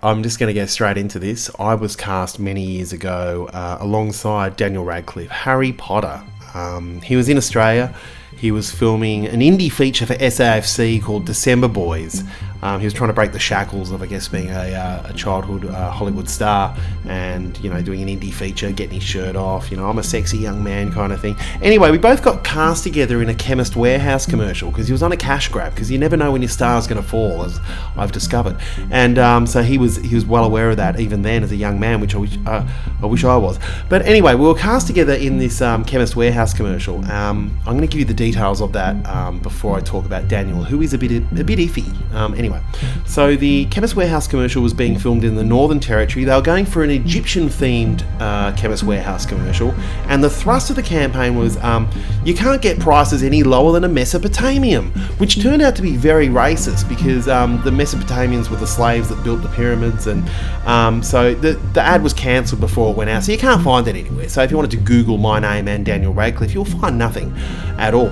I'm just going to go straight into this. I was cast many years ago alongside Daniel Radcliffe, Harry Potter. He was in Australia. He was filming an indie feature for SAFC called December Boys. He was trying to break the shackles of, I guess, being a childhood Hollywood star and, you know, doing an indie feature, getting his shirt off, you know, I'm a sexy young man kind of thing. Anyway, we both got cast together in a Chemist Warehouse commercial because he was on a cash grab because you never know when your star's going to fall, as I've discovered. And so he was well aware of that even then as a young man, which I wish I was. But anyway, we were cast together in this Chemist Warehouse commercial. I'm going to give you the details of that before I talk about Daniel, who is a bit iffy. Anyway, so the Chemist Warehouse commercial was being filmed in the Northern Territory. They were going for an Egyptian-themed Chemist Warehouse commercial, and the thrust of the campaign was you can't get prices any lower than a Mesopotamian, which turned out to be very racist because the Mesopotamians were the slaves that built the pyramids, and so the ad was cancelled before it went out, so you can't find it anywhere. So if you wanted to Google my name and Daniel Radcliffe, you'll find nothing at all.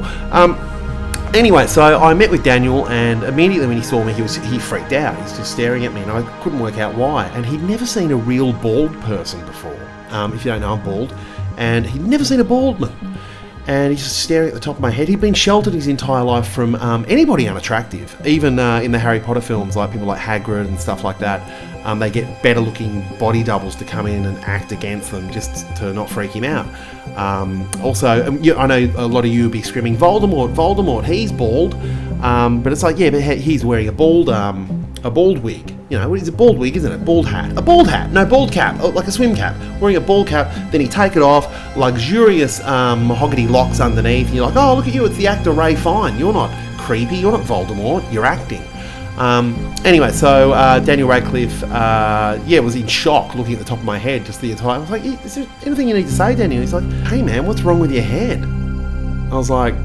Anyway, so I met with Daniel, and immediately when he saw me, he freaked out. He's just staring at me, and I couldn't work out why. And he'd never seen a real bald person before. If you don't know, I'm bald. And he'd never seen a bald man. And he's just staring at the top of my head. He'd been sheltered his entire life from anybody unattractive. Even in the Harry Potter films, like people like Hagrid and stuff like that, they get better looking body doubles to come in and act against them just to not freak him out. Also, I know a lot of you will be screaming, Voldemort, he's bald. But it's like, yeah, but he's wearing a bald wig. You know, it's a bald wig, isn't it? Bald hat. No, bald cap. Like a swim cap. Wearing a bald cap, then he take it off, luxurious mahogany locks underneath, and you're like, oh, look at you, it's the actor Ray Fine. You're not creepy, you're not Voldemort, you're acting. Anyway, so Daniel Radcliffe, was in shock looking at the top of my head just the entire... I was like, is there anything you need to say, Daniel? He's like, hey man, what's wrong with your head? I was like,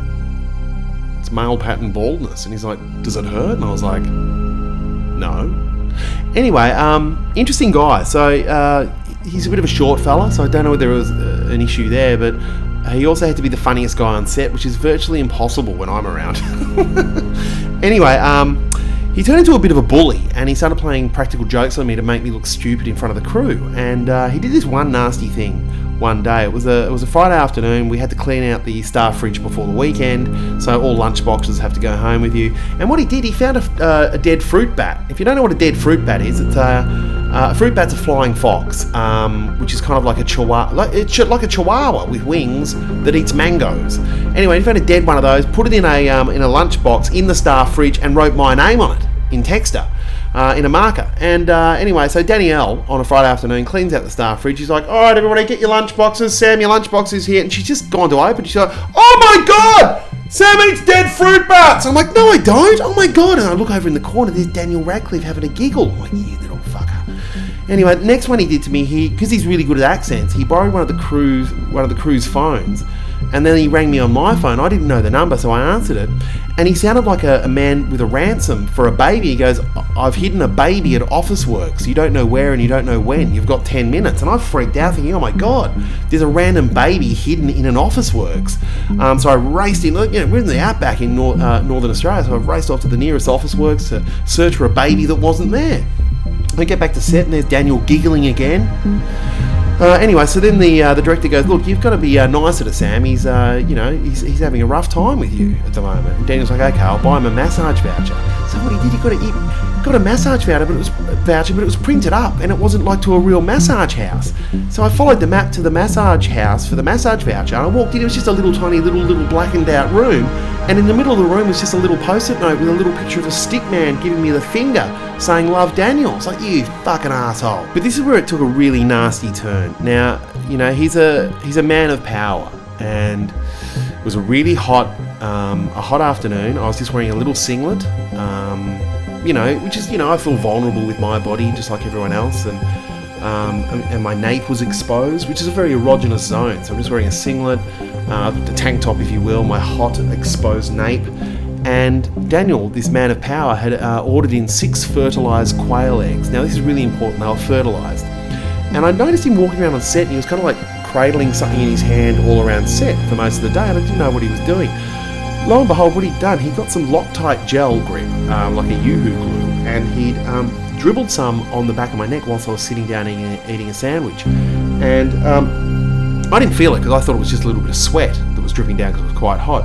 it's male pattern baldness. And he's like, does it hurt? And I was like, no. Anyway, interesting guy. So he's a bit of a short fella, so I don't know whether there was an issue there, but he also had to be the funniest guy on set, which is virtually impossible when I'm around. Anyway, he turned into a bit of a bully, and he started playing practical jokes on me to make me look stupid in front of the crew. And he did this one nasty thing one day. It was a Friday afternoon. We had to clean out the staff fridge before the weekend, so all lunch boxes have to go home with you. And what he did, he found a dead fruit bat. If you don't know what a dead fruit bat is, it's a fruit bat's a flying fox, which is kind of like a chihuahua, like a chihuahua with wings that eats mangoes. Anyway, he found a dead one of those, put it in a lunch box in the staff fridge, and wrote my name on it in Texter. In a marker. And anyway, so Danielle on a Friday afternoon cleans out the staff fridge. She's like, all right, everybody, get your lunch boxes. Sam, your lunch box is here. And she's just gone to open. She's like, oh my God, Sam eats dead fruit bats. I'm like, no, I don't. Oh my God. And I look over in the corner, there's Daniel Radcliffe having a giggle. I'm like, you little fucker. Anyway, the next one he did to me, because he's really good at accents, he borrowed one of the crew's phones. And then he rang me on my phone. I didn't know the number, so I answered it. And he sounded like a man with a ransom for a baby. He goes, I've hidden a baby at Officeworks. You don't know where and you don't know when. You've got 10 minutes. And I freaked out thinking, oh my God, there's a random baby hidden in an Officeworks. So I raced in, we're in the outback in Northern Australia, so I raced off to the nearest Officeworks to search for a baby that wasn't there. I get back to set and there's Daniel giggling again. Anyway, so then the director goes, look, you've got to be nicer to Sam. He's he's having a rough time with you at the moment. And Daniel's like, okay, I'll buy him a massage voucher. So what he did, he got a massage voucher, but it was printed up, and it wasn't like to a real massage house. So I followed the map to the massage house for the massage voucher, and I walked in. It was just a little tiny little blackened out room, and in the middle of the room was just a little post-it note with a little picture of a stick man giving me the finger, saying "Love Daniel." It's like, you fucking asshole. But this is where it took a really nasty turn. Now, he's a man of power, and it was a really hot afternoon. I was just wearing a little singlet, which is, I feel vulnerable with my body just like everyone else, and my nape was exposed, which is a very erogenous zone. So I'm just wearing a singlet, a tank top, if you will, my hot exposed nape. And Daniel, this man of power, had ordered in 6 fertilised quail eggs. Now this is really important, they were fertilised. And I noticed him walking around on set, and he was kind of like cradling something in his hand all around set for most of the day, and I didn't know what he was doing. Lo and behold, what he'd done, he got some Loctite gel grip, like a Yoo-hoo glue, and he'd dribbled some on the back of my neck whilst I was sitting down eating a sandwich. And I didn't feel it because I thought it was just a little bit of sweat that was dripping down because it was quite hot.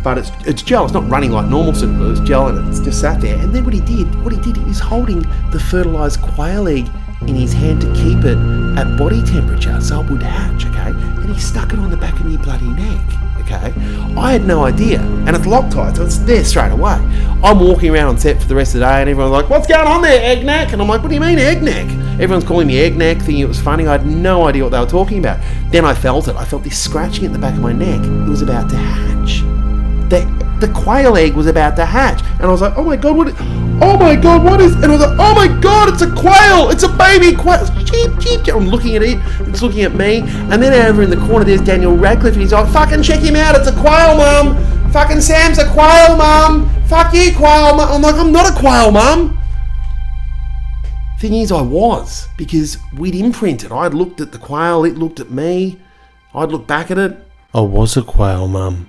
But it's gel. It's not running like normal super glue. It's gel, and it's just sat there. And then what he did, he was holding the fertilised quail egg in his hand to keep it at body temperature so it would hatch, okay? And he stuck it on the back of my bloody neck, okay? I had no idea. And it's Loctite, so it's there straight away. I'm walking around on set for the rest of the day, and everyone's like, "What's going on there, egg neck?" And I'm like, "What do you mean, egg neck?" Everyone's calling me egg neck, thinking it was funny. I had no idea what they were talking about. Then I felt it. I felt this scratching at the back of my neck. It was about to hatch. The quail egg was about to hatch, and I was like, "Oh my god, what is?" And I was like, "Oh my god, it's a quail! It's a baby quail!" Cheep, cheep. I'm looking at it. It's looking at me, and then over in the corner there's Daniel Radcliffe, and he's like, "Fucking check him out! It's a quail, mum! Fucking Sam's a quail, mum! Fuck you, quail, mum!" I'm like, "I'm not a quail, mum." Thing is, I was, because we'd imprinted. I'd looked at the quail, it looked at me. I'd looked back at it. I was a quail, mum.